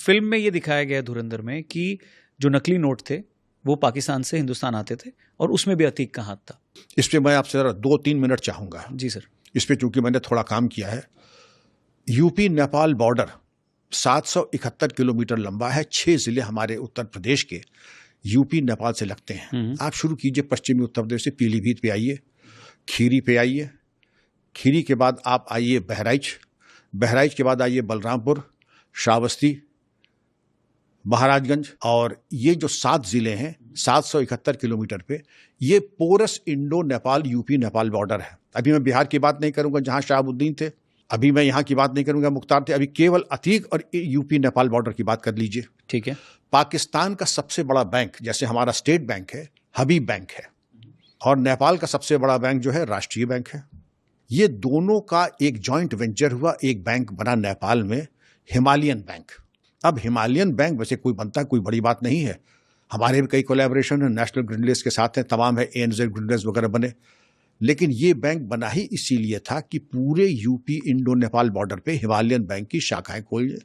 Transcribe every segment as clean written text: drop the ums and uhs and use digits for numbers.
Film में ये दिखाया गया धुरंधर में कि जो नकली नोट थे वो पाकिस्तान से हिंदुस्तान आते थे और उसमें भी अतीक का हाथ था। इस पे मैं आपसे 2-3 मिनट चाहूंगा। जी सर। इस पे चूंकि मैंने थोड़ा काम किया है। यूपी नेपाल बॉर्डर 771 किलोमीटर लंबा है। 6 जिले हमारे उत्तर प्रदेश के यूपी नेपाल से लगते हैं। आप शुरू कीजिए पश्चिमी उत्तर प्रदेश से, पीलीभीत पे आइए, खीरी पे आइए, खीरी के बाद आप आइए बहराइच, बहराइच के बाद आइए बलरामपुर, श्रावस्ती, महाराजगंज, और ये जो 7 जिले हैं 771 किलोमीटर पे, ये पोरस Indo Nepal UP Nepal border है। अभी मैं बिहार की बात नहीं करूंगा जहां शहाबुद्दीन थे, अभी मैं यहां की बात नहीं करूंगा मुख्तार थे, अभी केवल अतीक और यूपी नेपाल बॉर्डर की बात कर लीजिए। ठीक है। पाकिस्तान का सबसे बड़ा बैंक जैसे हमारा स्टेट बैंक है, हबीब बैंक है, और नेपाल का सबसे बड़ा बैंक जो है राष्ट्रीय बैंक है। ये दोनों का एक जॉइंट वेंचर हुआ, एक बैंक बना नेपाल में, हिमालयन बैंक। अब हिमालयन बैंक वैसे कोई बनता है, कोई बड़ी बात नहीं है, हमारे भी कई कोलैबोरेशन है, नेशनल ग्रिनलेस के साथ हैं, तमाम है, एनजेड ग्रिनलेस वगैरह बने, लेकिन ये बैंक बना ही इसीलिए था कि पूरे यूपी इंडो नेपाल बॉर्डर पे हिमालयन बैंक की शाखाएं खोलिए,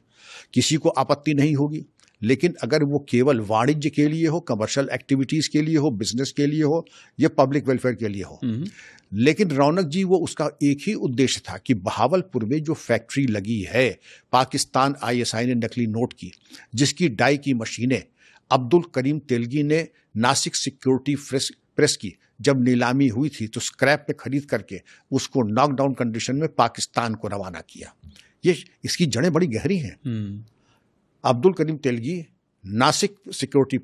किसी को आपत्ति नहीं होगी। लेकिन अगर वो केवल वाणिज्य के लिए हो, कमर्शियल एक्टिविटीज के लिए हो, बिजनेस के लिए हो, या पब्लिक वेलफेयर के लिए हो, लेकिन रौनक जी वो उसका एक ही उद्देश्य था कि बहावलपुर में जो फैक्ट्री लगी है पाकिस्तान आईएसआई ने नकली नोट की, जिसकी डाई की मशीनें अब्दुल करीम तेलगी ने नासिक सिक्योरिटी प्रेस की जब नीलामी हुई थी तो स्क्रैप पे खरीद करके उसको नॉकडाउन कंडीशन में पाकिस्तान को रवाना किया। ये इसकी जड़ें बड़ी गहरी हैं। अब्दुल करीम तेलगी नासिक सिक्योरिटी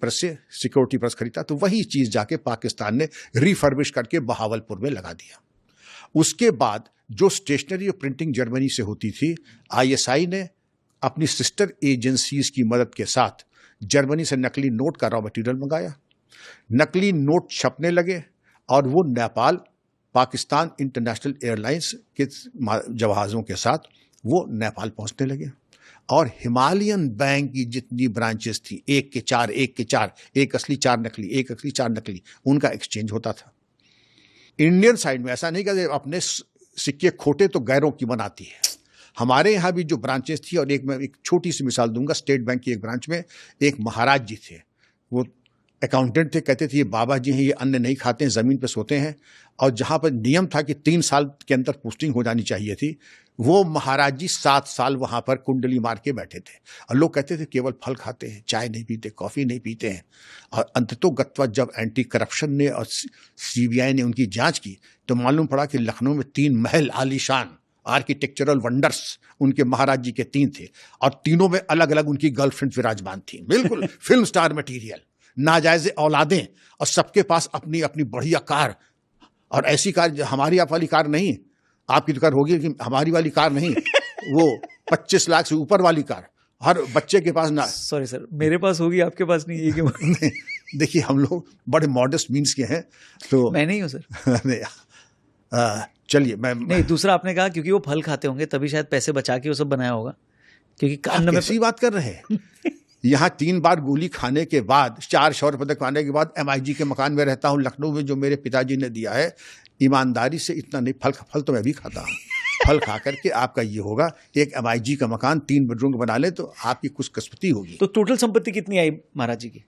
प्रेस खरीदा, तो वही चीज जाके पाकिस्तान ने रिफर्बिश करके बहावलपुर में लगा दिया। उसके बाद जो स्टेशनरी और प्रिंटिंग जर्मनी से होती थी, आईएसआई ने अपनी सिस्टर एजेंसीज की मदद के साथ जर्मनी से नकली नोट का रॉ मटेरियल मंगाया, नकली नोट छपने लगे, और वो नेपाल पाकिस्तान इंटरनेशनल एयरलाइंस के जहाज़ों के साथ वो नेपाल पहुंचने लगे। और हिमालयन बैंक की जितनी ब्रांचेस थी, एक के चार, एक असली 4 नकली, एक असली 4 नकली, उनका एक्सचेंज होता था। इंडियन साइड में ऐसा नहीं कि अपने सिक्के खोटे तो गैरों की बनाती है। हमारे यहाँ भी जो ब्रांचेस थी, और मैं एक छोटी सी मिसाल दूंगा, स्टेट बैंक की एक ब्रांच में एक महाराज जी थे, वो अकाउंटेंट थे, कहते थे ये बाबा जी हैं, ये अन्न नहीं खाते हैं, ज़मीन पे सोते हैं, और जहाँ पर नियम था कि 3 साल के अंदर पोस्टिंग हो जानी चाहिए थी, वो महाराज जी 7 साल वहाँ पर कुंडली मार के बैठे थे। और लोग कहते थे केवल फल खाते हैं, चाय नहीं पीते, कॉफ़ी नहीं पीते हैं। और अंततोगत्वा जब एंटी करप्शन ने और सीबीआई ने उनकी जाँच की तो मालूम पड़ा कि लखनऊ में 3 महल आलीशान आर्किटेक्चरल वंडर्स उनके महाराज जी के 3 थे, और तीनों में अलग अलग उनकी गर्लफ्रेंड विराजमान थी, बिल्कुल फिल्म स्टार मटीरियल, नाजायज औलादें, और सबके पास अपनी अपनी बढ़िया कार। और ऐसी कार, हमारी आप वाली कार नहीं, आपकी तो कार होगी लेकिन हमारी वाली कार नहीं, वो 25 लाख से ऊपर वाली कार हर बच्चे के पास ना। सॉरी सर, मेरे पास होगी, आपके पास नहीं है कि? देखिए हम लोग बड़े मॉडेस्ट मीन्स के हैं, तो मैं नहीं हूँ सर। चलिए नहीं, दूसरा आपने कहा क्योंकि वो फल खाते होंगे तभी शायद पैसे बचा के वो सब बनाया होगा, क्योंकि आप कैसी बात कर रहे हैं? यहाँ 3 बार गोली खाने के बाद, 4 शौर्य पदक पाने के बाद MIG के मकान में रहता हूँ लखनऊ में, जो मेरे पिताजी ने दिया है। ईमानदारी से इतना नहीं, फल तो मैं भी खाता हूँ। फल खा करके आपका ये होगा, एक MIG का मकान 3 बेडरूम बना ले तो आपकी कुछ किस्मती होगी। तो टोटल संपत्ति कितनी आई महाराज जी की?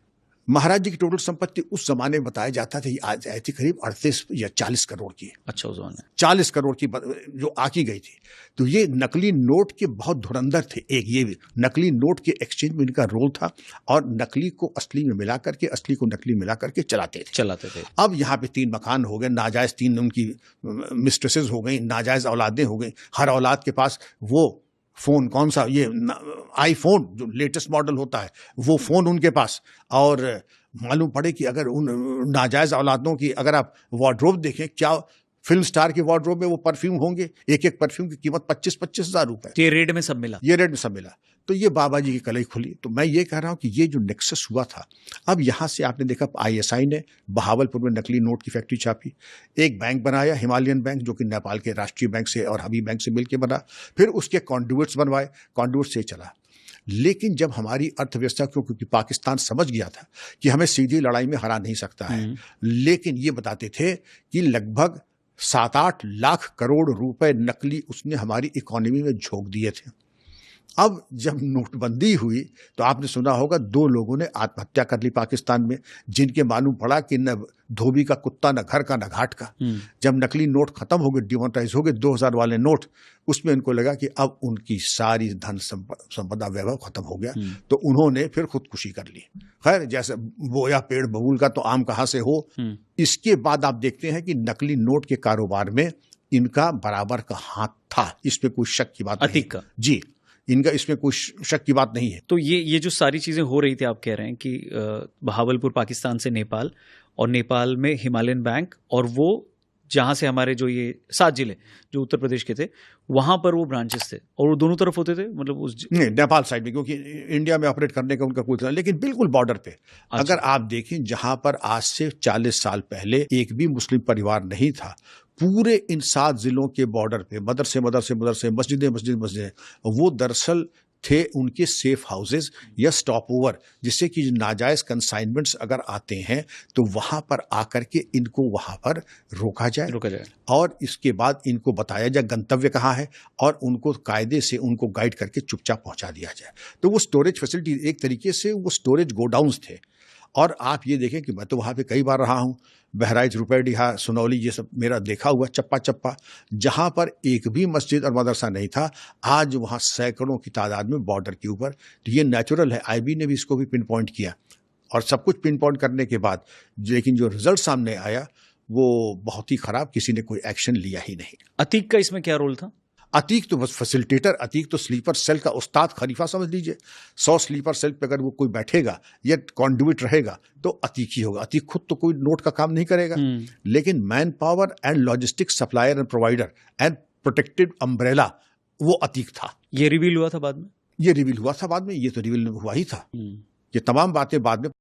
महाराज जी की टोटल संपत्ति उस जमाने में बताया जाता था, आज आई थी करीब 38 या 40 करोड़ की। अच्छा, उस जमाने 40 करोड़ की जो आकी गई थी। तो ये नकली नोट के बहुत धुरंधर थे। एक ये भी नकली नोट के एक्सचेंज में इनका रोल था, और नकली को असली में मिला करके, असली को नकली मिला करके चलाते थे। अब यहाँ पे 3 मकान हो गए, नाजायज 3 उनकी मिस्ट्रेसेस हो गई, नाजायज औलादें हो गई, हर औलाद के पास वो फोन, कौन सा, ये आईफोन जो लेटेस्ट मॉडल होता है, वो फोन उनके पास। और मालूम पड़े कि अगर उन नाजायज औलादों की अगर आप वार्डरोब देखें, क्या फिल्म स्टार के वार्डरोब में वो परफ्यूम होंगे, एक परफ्यूम की कीमत 25-25 हज़ार रुपए। ये रेट में सब मिला। तो ये बाबा जी की कलई खुली। तो मैं ये कह रहा हूं कि ये जो नेक्सस हुआ था, अब यहां से आपने देखा आईएसआई ने बहावलपुर में नकली नोट की फैक्ट्री छापी, एक बैंक बनाया हिमालयन बैंक, जो कि नेपाल के राष्ट्रीय बैंक से और हबीब बैंक से मिलकर बना, फिर उसके कॉन्ड्यूट्स बनवाए, कॉन्ड्यूट से चला। लेकिन जब हमारी अर्थव्यवस्था को, क्योंकि पाकिस्तान समझ गया था कि हमें सीधी लड़ाई में हरा नहीं सकता है, लेकिन ये बताते थे कि लगभग 7-8 लाख करोड़ रुपए नकली उसने हमारी इकोनॉमी में झोंक दिए थे। अब जब नोटबंदी हुई तो आपने सुना होगा 2 लोगों ने आत्महत्या कर ली पाकिस्तान में, जिनके मालूम पड़ा कि न धोबी का कुत्ता, न घर का, न घाट का। जब नकली नोट खत्म हो गए, डिमोनेटाइज हो गए 2000 वाले नोट, उसमें इनको लगा कि अब उनकी सारी धन संपदा वैभव खत्म हो गया, तो उन्होंने फिर खुदकुशी कर ली। खैर, जैसे बोया पेड़ बबूल का तो आम कहाँ से हो। इसके बाद आप देखते हैं कि नकली नोट के कारोबार में इनका बराबर का हाथ था, इसमें कोई शक की बात नहीं। अतीक का जी, इनका इसमें कोई शक की बात नहीं है। तो ये जो सारी चीजें हो रही थी, आप कह रहे हैं कि बहावलपुर पाकिस्तान से नेपाल, और नेपाल में हिमालयन बैंक, और वो जहां से हमारे जो ये 7 जिले जो उत्तर प्रदेश के थे, वहां पर वो ब्रांचेस थे, और वो दोनों तरफ होते थे, मतलब उस नहीं, नेपाल साइड में, क्योंकि इंडिया में ऑपरेट करने का उनका कोई, लेकिन बिल्कुल बॉर्डर पे। अगर आप देखें, जहां पर आज से 40 साल पहले एक भी मुस्लिम परिवार नहीं था, पूरे इन 7 जिलों के बॉर्डर पे मदरसे, मस्जिदें, वो दरअसल थे उनके सेफ हाउसेज या स्टॉप ओवर, जिससे कि नाजायज कंसाइनमेंट्स अगर आते हैं तो वहां पर आकर के इनको वहां पर रोका जाए और इसके बाद इनको बताया जाए गंतव्य कहाँ है, और उनको कायदे से उनको गाइड करके चुपचाप पहुंचा दिया जाए। तो वो स्टोरेज फैसिलिटी एक तरीके से वो स्टोरेज गोडाउन्स थे। और आप ये देखें कि मैं तो वहाँ पे कई बार रहा हूँ, बहराइच, रुपैडिहा, सुनौली, ये सब मेरा देखा हुआ चप्पा, जहाँ पर एक भी मस्जिद और मदरसा नहीं था, आज वहाँ सैकड़ों की तादाद में बॉर्डर के ऊपर। तो ये नेचुरल है, आईबी ने भी इसको भी पिन पॉइंट किया, और सब कुछ पिन पॉइंट करने के बाद लेकिन जो रिजल्ट सामने आया वो बहुत ही खराब, किसी ने कोई एक्शन लिया ही नहीं। अतीक का इसमें क्या रोल था? अतीक तो बस फैसिलिटेटर, अतीक तो स्लीपर सेल का उस्ताद खलीफा समझ लीजिए। 100 स्लीपर सेल पे अगर वो कोई बैठेगा या कॉन्डुइट रहेगा तो अतीक ही होगा। अतीक खुद तो कोई नोट का काम नहीं करेगा, लेकिन man power and logistic supplier and provider and protected umbrella वो अतीक था। ये रिवील हुआ था बाद में? ये रिवील हुआ था बाद में, ये तो रिवील हुआ ही था। ये तमाम बातें बाद में